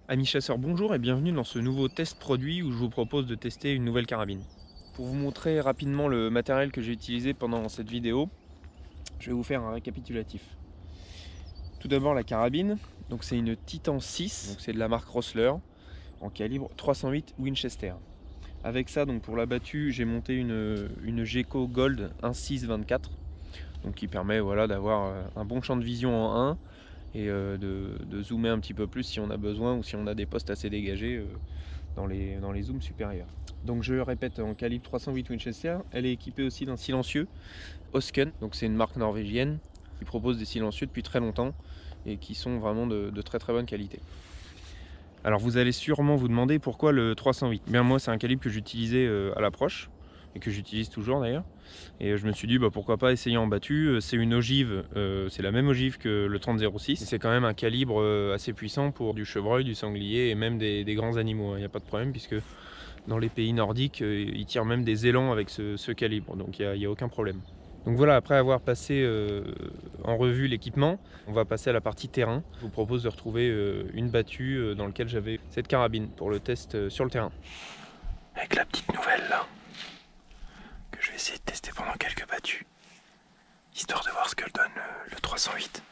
Amis chasseurs, bonjour et bienvenue dans ce nouveau test produit où je vous propose de tester une nouvelle carabine. Pour vous montrer rapidement le matériel que j'ai utilisé pendant cette vidéo, je vais vous faire un récapitulatif. Tout d'abord la carabine, donc c'est une Titan 6, donc c'est de la marque Rossler, en calibre 308 Winchester. Avec ça, donc pour la battue, j'ai monté une Geco Gold 1.6-24, donc qui permet voilà, d'avoir un bon champ de vision en 1 et de zoomer un petit peu plus si on a besoin ou si on a des postes assez dégagés dans les zooms supérieurs. Donc je répète, en calibre 308 Winchester, elle est équipée aussi d'un silencieux Osken, donc c'est une marque norvégienne qui propose des silencieux depuis très longtemps et qui sont vraiment de très très bonne qualité. Alors vous allez sûrement vous demander pourquoi le 308. Bien moi c'est un calibre que j'utilisais à l'approche et que j'utilise toujours d'ailleurs. Et je me suis dit pourquoi pas essayer en battue. C'est une ogive, c'est la même ogive que le 30-06. C'est quand même un calibre assez puissant pour du chevreuil, du sanglier et même des grands animaux. Il n'y a pas de problème puisque dans les pays nordiques, ils tirent même des élans avec ce calibre. Donc il n'y a aucun problème. Donc voilà, après avoir passé en revue l'équipement, on va passer à la partie terrain. Je vous propose de retrouver une battue dans laquelle j'avais cette carabine pour le test sur le terrain. Avec la petite nouvelle là, que je vais essayer de tester pendant quelques battues, histoire de voir ce que donne le 308.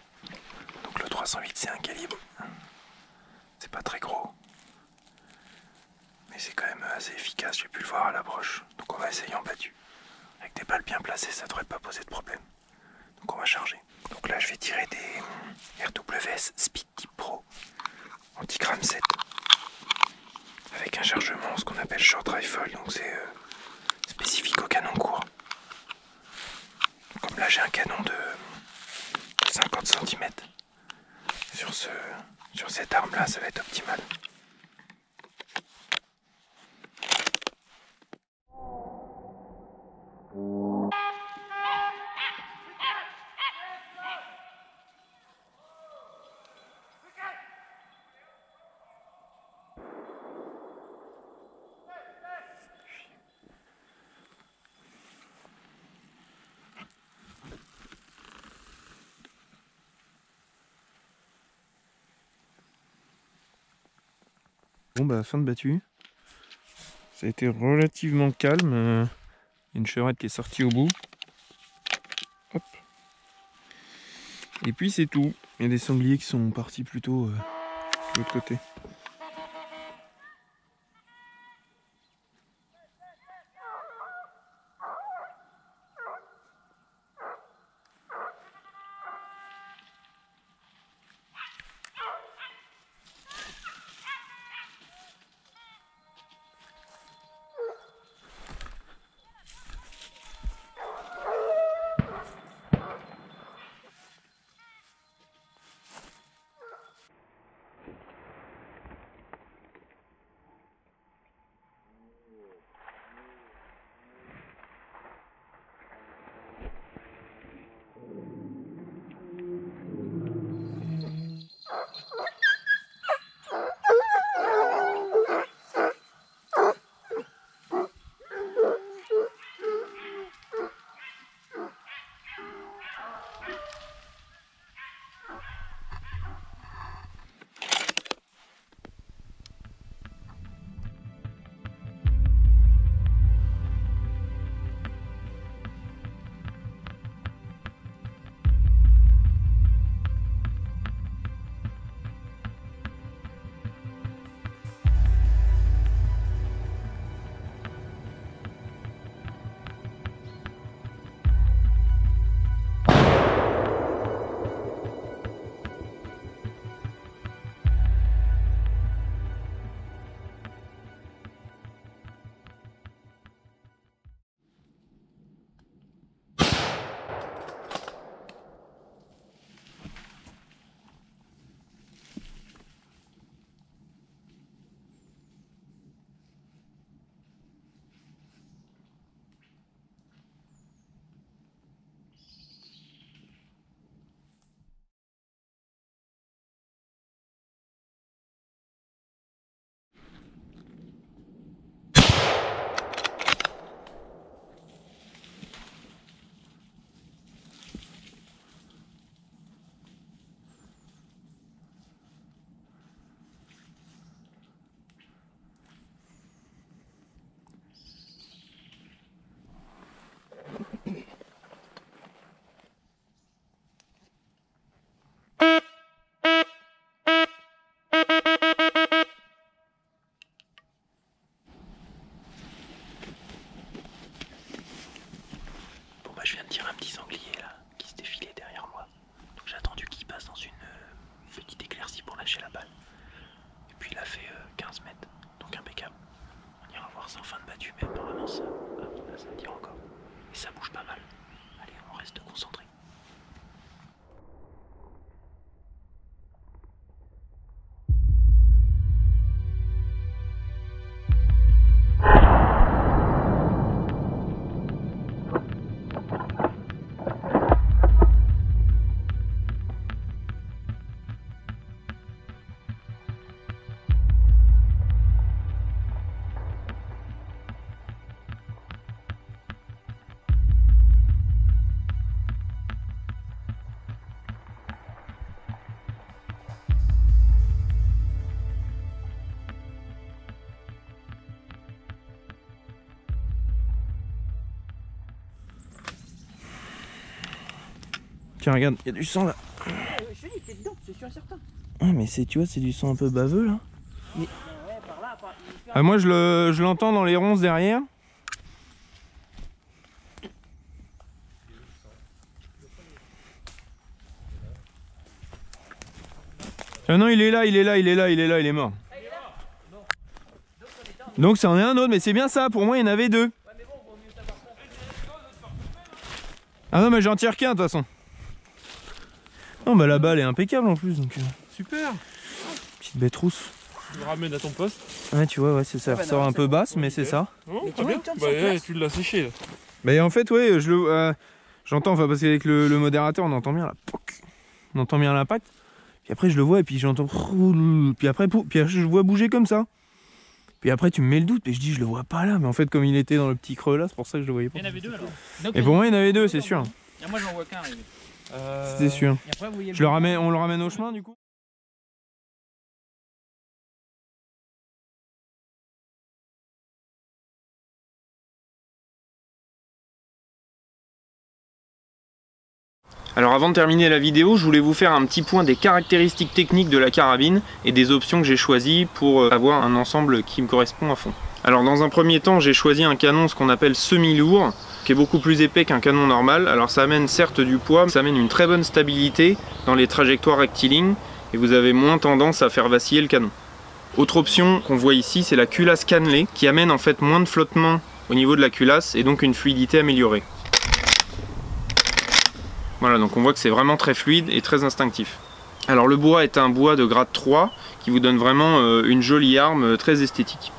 Donc le 308 c'est un calibre, c'est pas très gros, mais c'est quand même assez efficace, j'ai pu le voir à l'approche. Donc on va essayer en battue. Avec des balles bien placées, ça devrait pas poser de problème. Donc on va charger. Donc là je vais tirer des RWS Speed Type Pro anti-gram 7 avec un chargement, ce qu'on appelle short rifle, donc c'est spécifique au canon court. Comme là j'ai un canon de 50 cm sur cette arme là, ça va être optimal. Bon fin de battue. Ça a été relativement calme. Une chevrette qui est sortie au bout. Hop. Et puis c'est tout. Il y a des sangliers qui sont partis plutôt de l'autre côté. Tiens, regarde, il y a du sang là. Je te dis, t'es dedans, c'est sûr et certain. Ah, mais c'est, tu vois, c'est du sang un peu baveux là. Mais... Ouais, par là, Ah, moi je l'entends dans les ronces derrière. Ah non, il est là, il est mort. Donc c'en est un autre, mais c'est bien ça, pour moi il y en avait deux. Ah non, mais j'en tire qu'un de toute façon. Non, bah la balle est impeccable en plus, donc... Super. Petite bête rousse. Tu le ramènes à ton poste. Ouais, tu vois, ouais, c'est ça. Ah bah Ressort non, un peu basse, mais c'est ça. Oh, Mais très comment bien. il tourne Bah, sur place tu l'as séché là. Bah en fait, ouais, j'entends, enfin parce qu'avec le modérateur, on entend bien là. On entend bien l'impact. Puis après, je le vois et puis j'entends... Puis après, je le vois bouger comme ça. Puis après, tu me mets le doute, et je dis, je le vois pas là. Mais en fait, comme il était dans le petit creux là, c'est pour ça que je le voyais pas. Il y en avait deux alors. Et pour moi, il y en avait deux, c'est sûr. Et moi j'en vois qu'un arriver. C'était sûr. Et après, vous voyez On le ramène au chemin du coup. Alors avant de terminer la vidéo, je voulais vous faire un petit point des caractéristiques techniques de la carabine et des options que j'ai choisies pour avoir un ensemble qui me correspond à fond. Alors dans un premier temps, j'ai choisi un canon ce qu'on appelle semi-lourd, qui est beaucoup plus épais qu'un canon normal. Alors ça amène certes du poids, mais ça amène une très bonne stabilité dans les trajectoires rectilignes et vous avez moins tendance à faire vaciller le canon. Autre option qu'on voit ici, c'est la culasse cannelée, qui amène en fait moins de flottement au niveau de la culasse et donc une fluidité améliorée. Voilà, donc on voit que c'est vraiment très fluide et très instinctif. Alors le bois est un bois de grade 3 qui vous donne vraiment une jolie arme très esthétique.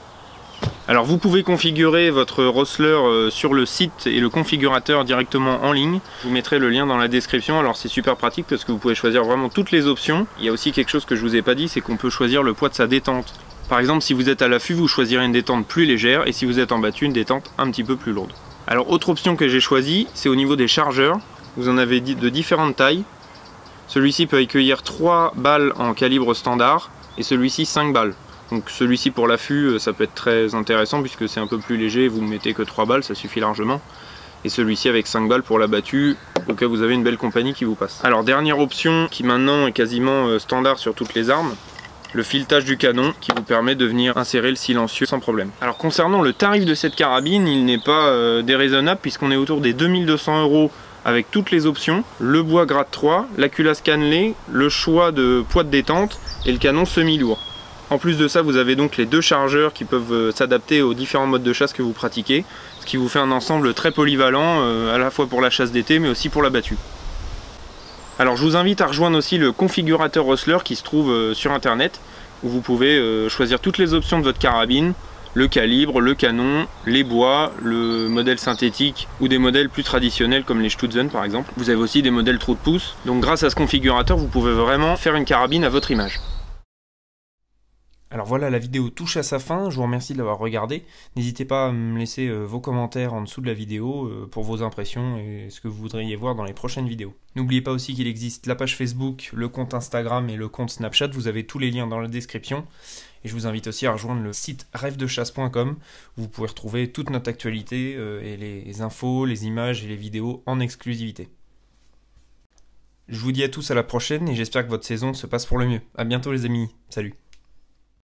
Alors vous pouvez configurer votre Rossler sur le site et le configurateur directement en ligne. Je vous mettrai le lien dans la description. Alors c'est super pratique parce que vous pouvez choisir vraiment toutes les options. Il y a aussi quelque chose que je vous ai pas dit, c'est qu'on peut choisir le poids de sa détente. Par exemple, si vous êtes à l'affût, vous choisirez une détente plus légère et si vous êtes en battu, une détente un petit peu plus lourde. Alors autre option que j'ai choisie, c'est au niveau des chargeurs. Vous en avez de différentes tailles. Celui-ci peut accueillir 3 balles en calibre standard et celui-ci 5 balles. Donc celui-ci pour l'affût, ça peut être très intéressant puisque c'est un peu plus léger, vous ne mettez que 3 balles, ça suffit largement. Et celui-ci avec 5 balles pour la battue, au cas où vous avez une belle compagnie qui vous passe. Alors dernière option qui maintenant est quasiment standard sur toutes les armes, le filetage du canon qui vous permet de venir insérer le silencieux sans problème. Alors concernant le tarif de cette carabine, il n'est pas déraisonnable puisqu'on est autour des 2200 € avec toutes les options, le bois grade 3, la culasse cannelée, le choix de poids de détente et le canon semi-lourd. En plus de ça, vous avez donc les deux chargeurs qui peuvent s'adapter aux différents modes de chasse que vous pratiquez, ce qui vous fait un ensemble très polyvalent, à la fois pour la chasse d'été mais aussi pour la battue. Alors je vous invite à rejoindre aussi le configurateur Rossler qui se trouve sur internet, où vous pouvez choisir toutes les options de votre carabine, le calibre, le canon, les bois, le modèle synthétique ou des modèles plus traditionnels comme les Stutzen par exemple. Vous avez aussi des modèles trou de pouce. Donc grâce à ce configurateur, vous pouvez vraiment faire une carabine à votre image. Alors voilà, la vidéo touche à sa fin, je vous remercie de l'avoir regardée. N'hésitez pas à me laisser vos commentaires en dessous de la vidéo pour vos impressions et ce que vous voudriez voir dans les prochaines vidéos. N'oubliez pas aussi qu'il existe la page Facebook, le compte Instagram et le compte Snapchat, vous avez tous les liens dans la description. Et je vous invite aussi à rejoindre le site rêvedechasse.com où vous pouvez retrouver toute notre actualité et les infos, les images et les vidéos en exclusivité. Je vous dis à tous à la prochaine et j'espère que votre saison se passe pour le mieux. A bientôt les amis, salut!